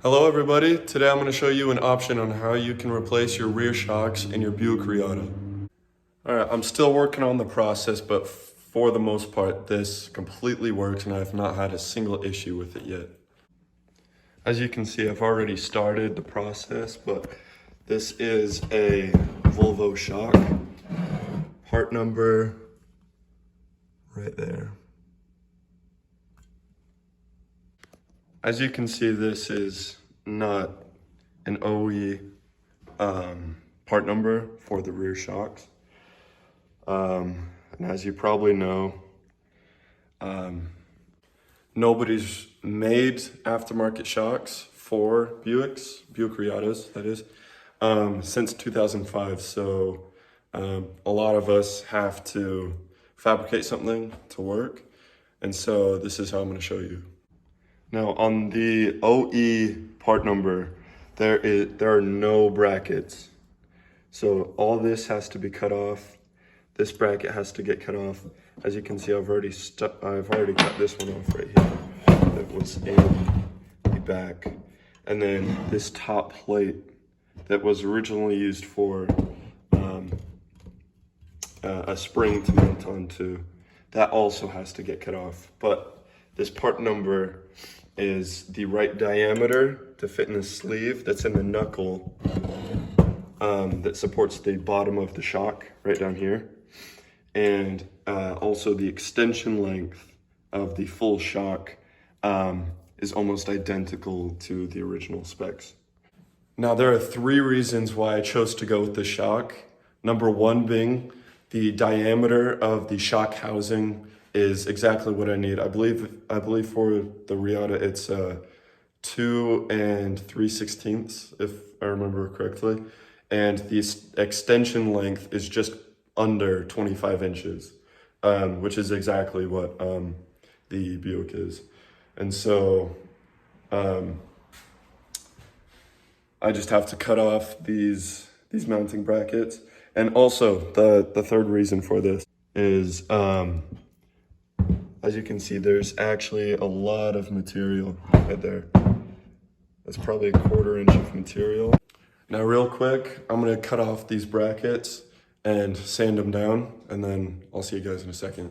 Hello everybody, today I'm going to show you an option on how you can replace your rear shocks in your Buick Reatta. Alright, I'm still working on the process, but for the most part this completely works and I've not had a single issue with it yet. As you can see, I've already started the process, but this is a Volvo shock. Part number right there. As you can see, this is not an OE part number for the rear shocks. And as you probably know, nobody's made aftermarket shocks for Buick Reattas, that is, since 2005. So a lot of us have to fabricate something to work. And so this is how I'm going to show you. Now on the OE part number, there are no brackets. So all this has to be cut off. This bracket has to get cut off. As you can see, I've already cut this one off right here. That was in the back. And then this top plate that was originally used for a spring to mount onto, that also has to get cut off. But this part number is the right diameter to fit in the sleeve that's in the knuckle that supports the bottom of the shock right down here. And also the extension length of the full shock is almost identical to the original specs. Now there are three reasons why I chose to go with the shock. Number one being the diameter of the shock housing is exactly what I need. I believe for the Reatta it's 2 3/16, if I remember correctly, and the extension length is just under 25 inches, which is exactly what the Buick is. And so I just have to cut off these mounting brackets. And also the third reason for this is as you can see, there's actually a lot of material right there. That's probably a 1/4 inch of material. Now real quick, I'm gonna cut off these brackets and sand them down, and then I'll see you guys in a second.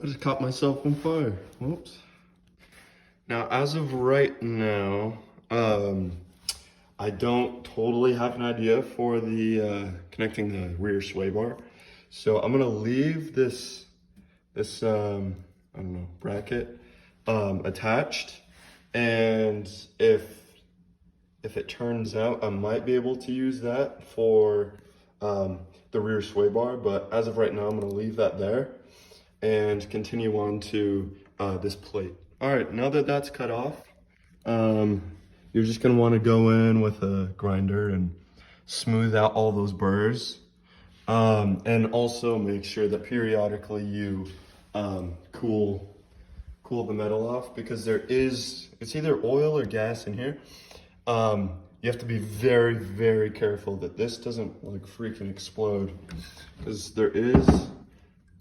I just caught myself on fire, whoops. Now as of right now, I don't totally have an idea for the connecting the rear sway bar. So I'm gonna leave this I don't know, bracket attached, and if it turns out, I might be able to use that for the rear sway bar, but as of right now, I'm gonna leave that there and continue on to this plate. All right, now that that's cut off, you're just gonna wanna go in with a grinder and smooth out all those burrs. And also make sure that periodically you cool the metal off, because it's either oil or gas in here. You have to be very, very careful that this doesn't like freaking explode, because the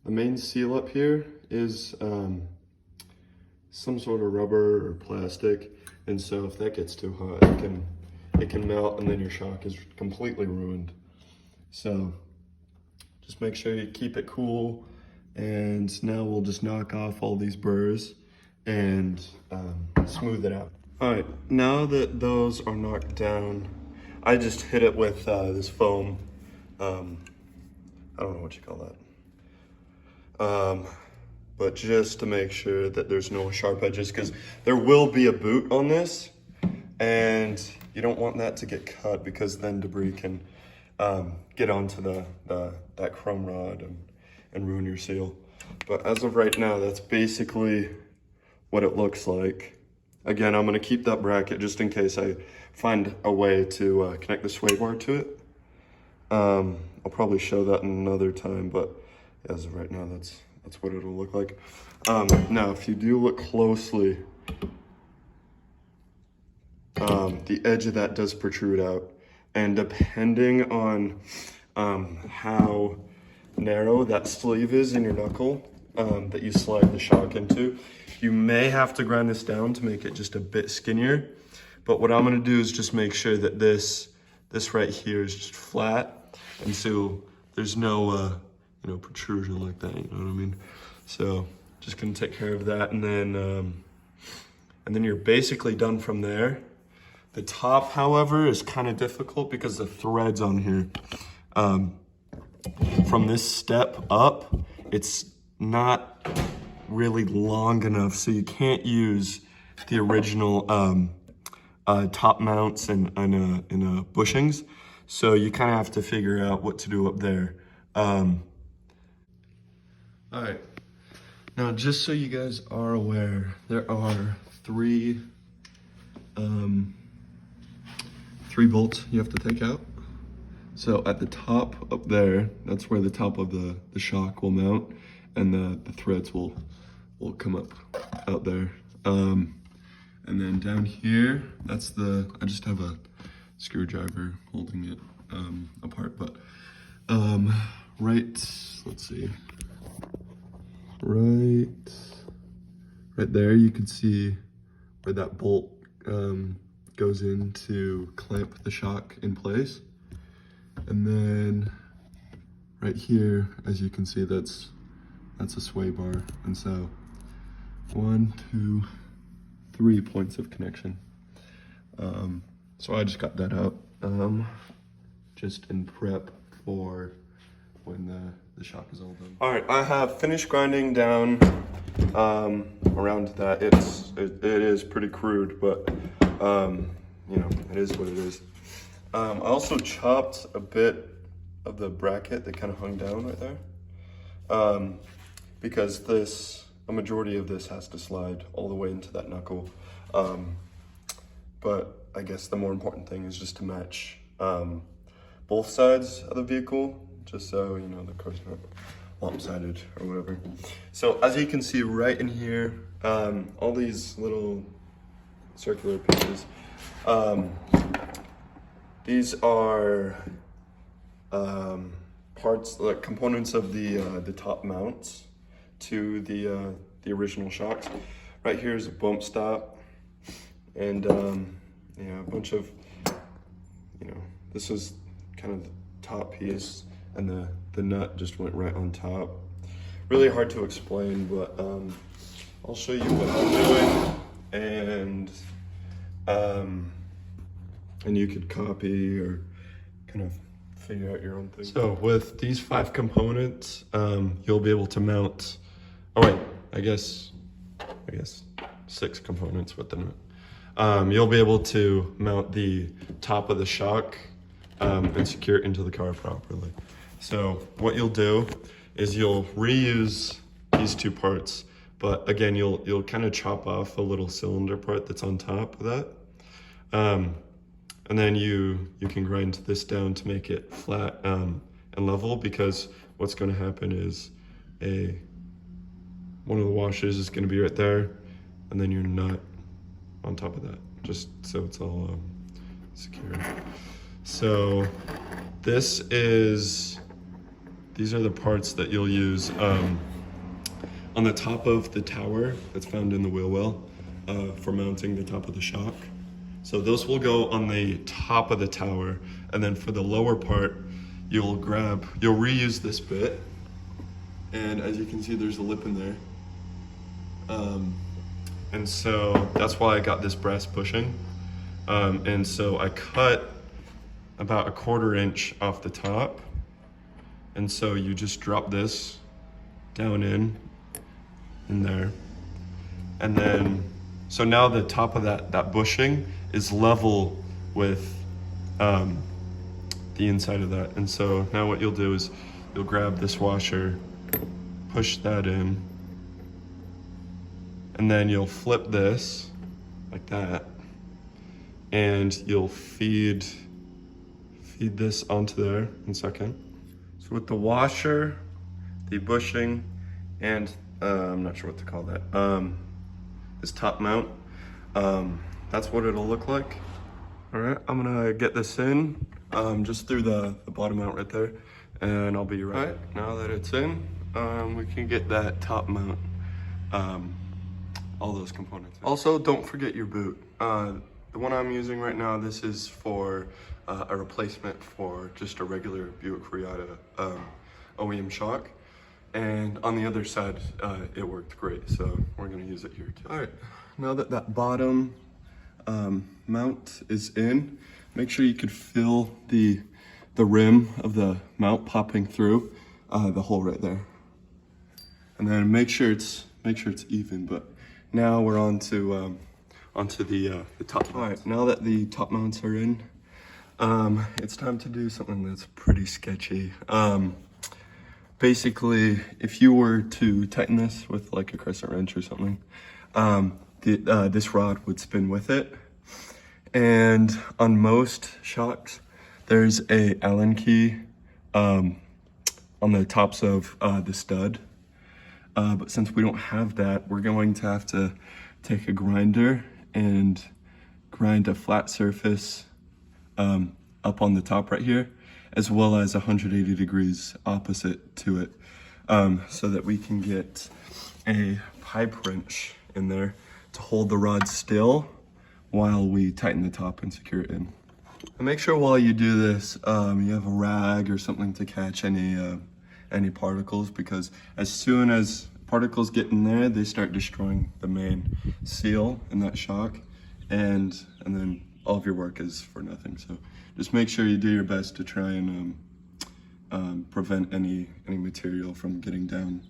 main seal up here is some sort of rubber or plastic, and so if that gets too hot, it can melt, and then your shock is completely ruined. So just make sure you keep it cool. And now we'll just knock off all these burrs and smooth it out. All right, now that those are knocked down, I just hit it with this foam. I don't know what you call that. But just to make sure that there's no sharp edges, because there will be a boot on this, and you don't want that to get cut, because then debris can get onto that chrome rod and ruin your seal. But as of right now, that's basically what it looks like. Again, I'm gonna keep that bracket just in case I find a way to connect the sway bar to it. I'll probably show that another time, but as of right now, that's what it'll look like. Now, if you do look closely, the edge of that does protrude out. And depending on how narrow that sleeve is in your knuckle, that you slide the shock into. You may have to grind this down to make it just a bit skinnier, but what I'm gonna do is just make sure that this right here is just flat, and so there's no protrusion like that, you know what I mean? So just gonna take care of that, and then you're basically done from there. The top, however, is kind of difficult because the threads on here, from this step up, it's not really long enough, so you can't use the original top mounts and bushings. So you kind of have to figure out what to do up there. All right. Now, just so you guys are aware, there are three bolts you have to take out. So at the top up there, that's where the top of the shock will mount, and the threads will come up out there. And then down here, that's I just have a screwdriver holding it apart, but let's see, right there, you can see where that bolt goes in to clamp the shock in place. And then right here, as you can see, that's a sway bar. And so 1, 2, 3 points of connection. So I just got that out just in prep for when the shock is all done. All right, I have finished grinding down around that. It is pretty crude, but it is what it is. I also chopped a bit of the bracket that kind of hung down right there, because a majority of this has to slide all the way into that knuckle. But I guess the more important thing is just to match both sides of the vehicle, just so the car's not lopsided or whatever. So as you can see right in here, all these little circular pieces, these are parts, like components of the top mounts to the original shocks. Right here is a bump stop, and a bunch of, this is kind of the top piece, and the nut just went right on top. Really hard to explain, but I'll show you what I'm doing, and you could copy or kind of figure out your own thing. So with these 5 components, you'll be able to mount, I guess 6 components with the nut. You'll be able to mount the top of the shock and secure it into the car properly. So what you'll do is you'll reuse these 2 parts, but again, you'll kind of chop off a little cylinder part that's on top of that. And then you can grind this down to make it flat and level, because what's going to happen is one of the washers is going to be right there, and then your nut on top of that, just so it's all secure. So these are the parts that you'll use on the top of the tower that's found in the wheel well for mounting the top of the shock. So those will go on the top of the tower, and then for the lower part, you'll reuse this bit, and as you can see, there's a lip in there. And so that's why I got this brass bushing. And so I cut about 1/4 inch off the top, and so you just drop this down in there, and then so now the top of that bushing is level with the inside of that. And so now what you'll do is you'll grab this washer, push that in, and then you'll flip this like that, and you'll feed this onto there in a second. So with the washer, the bushing, and I'm not sure what to call that, this top mount, that's what it'll look like. All right, I'm gonna get this in just through the bottom mount right there, and I'll be right back. Now that it's in, we can get that top mount, all those components. Also, don't forget your boot. The one I'm using right now, this is for a replacement for just a regular Buick Reatta OEM shock. And on the other side, it worked great, so we're gonna use it here too. All right, now that that bottom mount is in, make sure you could feel the rim of the mount popping through the hole right there. And then make sure it's even. But now we're onto the top mount. All right, now that the top mounts are in, it's time to do something that's pretty sketchy. Basically, if you were to tighten this with like a crescent wrench or something, this rod would spin with it. And on most shocks, there's a Allen key on the tops of the stud. But since we don't have that, we're going to have to take a grinder and grind a flat surface up on the top right here, as well as 180 degrees opposite to it, so that we can get a pipe wrench in there to hold the rod still while we tighten the top and secure it in. And make sure while you do this, you have a rag or something to catch any particles, because as soon as particles get in there, they start destroying the main seal in that shock, and then all of your work is for nothing. So just make sure you do your best to try and prevent any material from getting down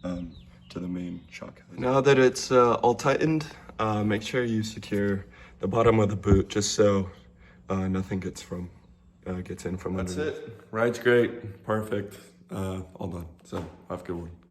to the main shock. Now that it's all tightened, make sure you secure the bottom of the boot just so nothing gets in from underneath. That's it. Ride's great, perfect, all done. So have a good one.